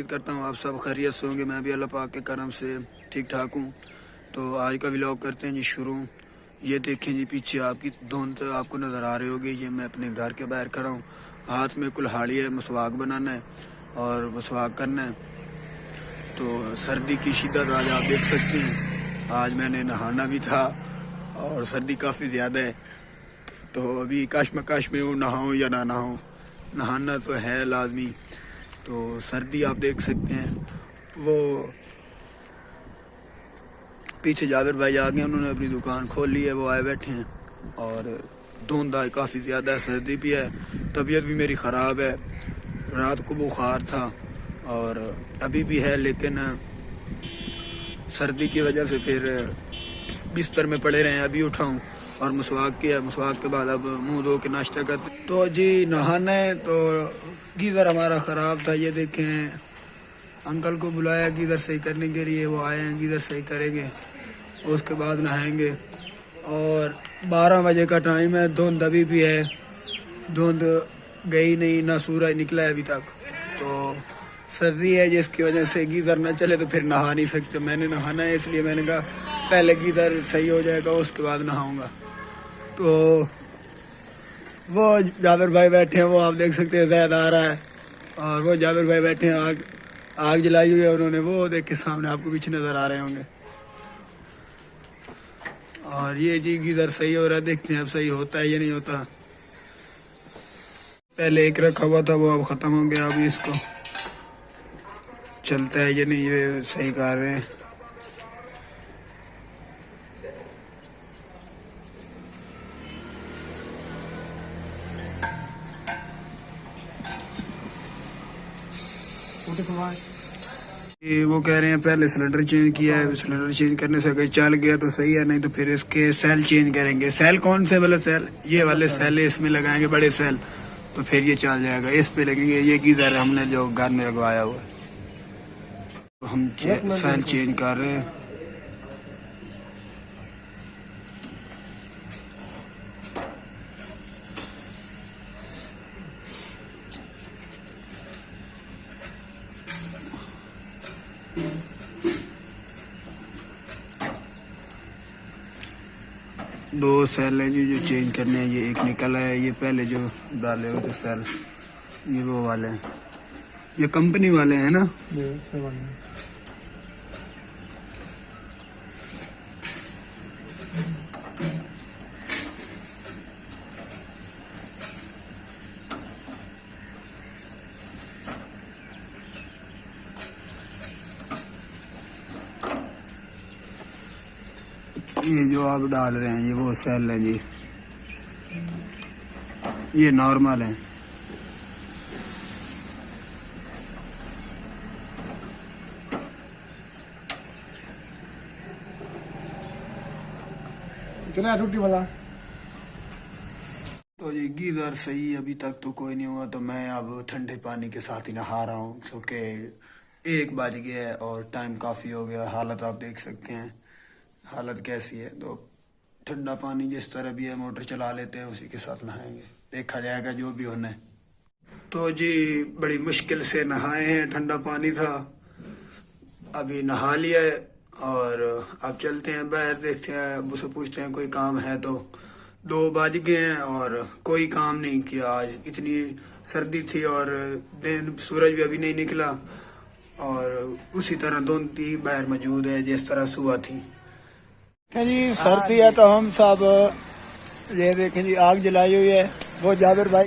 करता हूँ आप सब खैरियत से होंगे। मैं भी अल्लाह पाक के करम से ठीक ठाक हूँ। तो आज का व्लॉग करते हैं जी शुरू। ये देखें जी, पीछे आपकी धुंध आपको नज़र आ रही होगी। ये मैं अपने घर के बाहर खड़ा हूँ, हाथ में कुल्हाड़ी है, मसवाक बनाना है और मसवाक करना है। तो सर्दी की शिद्दत आज आप देख सकते हैं। आज मैंने नहाना भी था और सर्दी काफ़ी ज़्यादा है, तो अभी कशमकश में हूँ, नहाऊँ या ना नहाऊँ। नहाना तो है लाजमी। तो सर्दी आप देख सकते हैं। वो पीछे जाबिर भाई आ गए, उन्होंने अपनी दुकान खोल ली है, वो आए बैठे हैं। और धुंध आज काफ़ी ज़्यादा है, सर्दी भी है, तबीयत भी मेरी ख़राब है। रात को बुखार था और अभी भी है, लेकिन सर्दी की वजह से फिर बिस्तर में पड़े रहे हैं। अभी उठाऊँ और मसवाक किया, मसवाक के बाद अब मुंह धो के नाश्ता करते। तो जी नहाना है, तो गीज़र हमारा ख़राब था। ये देखें, अंकल को बुलाया गीज़र सही करने के लिए, वो आए हैं, गीज़र सही करेंगे, उसके बाद नहाएंगे। और 12 बजे का टाइम है, धुंध अभी भी है, धुंध गई नहीं, ना सूरज निकला है अभी तक। तो सर्दी है जिसकी वजह से गीज़र ना चले तो फिर नहा नहीं सकते। मैंने नहाना है, इसलिए मैंने कहा पहले गीज़र सही हो जाएगा उसके बाद नहाऊंगा। तो वो जाबिर भाई बैठे हैं, वो आप देख सकते हैं, ज़ैद आ रहा है। और वो जाबिर भाई बैठे हैं, आग जलाई हुई है उन्होंने, वो देख के सामने आपको पीछे नज़र आ रहे होंगे। और ये जी गीज़र सही हो रहा है, देखते हैं अब सही होता है या नहीं होता। पहले एक रखा हुआ था, वो अब ख़त्म हो गया, अभी इसको चलता है या नहीं, ये सही कर रहे हैं। ये वो कह रहे हैं पहले सिलेंडर चेंज किया है, सिलेंडर चेंज करने से अगर चल गया तो सही है, नहीं तो फिर इसके सेल चेंज करेंगे। सेल कौन से वाले सेल? ये वाले सेल इसमें लगाएंगे, बड़े सेल, तो फिर ये चल जाएगा। इस पे लगेंगे। ये गीज़र हमने जो घर में लगवाया हुआ है, तो हम सेल चेंज कर रहे हैं। दो सेल हैं जी जो चेंज करने हैं। ये एक निकला है, ये पहले जो डाले हुए थे सेल, ये वो वाले हैं, ये कंपनी वाले हैं ना। ये जो आप डाल रहे हैं ये वो सेल है जी, ये नॉर्मल है। चला रोटी वाला। तो ये गीज़र सही अभी तक तो कोई नहीं हुआ, तो मैं अब ठंडे पानी के साथ ही नहा रहा हूँ, क्योंकि 1 बज गया है और टाइम काफ़ी हो गया। हालत आप देख सकते हैं, हालत कैसी है। तो ठंडा पानी जिस तरह भी है, मोटर चला लेते हैं, उसी के साथ नहाएंगे, देखा जाएगा जो भी होना है। तो जी बड़ी मुश्किल से नहाए हैं, ठंडा पानी था, अभी नहा लिया है और अब चलते हैं बाहर, देखते हैं, अब उसे पूछते हैं कोई काम है। तो 2 बज गए हैं और कोई काम नहीं किया। आज इतनी सर्दी थी और दिन सूरज भी अभी नहीं निकला, और उसी तरह धुंध थी, बाहर मौजूद है जिस तरह सुबह थी। जी सर्दी है तो हम सब ये देखें जी, आग जलाई हुई है। वो जाबिर भाई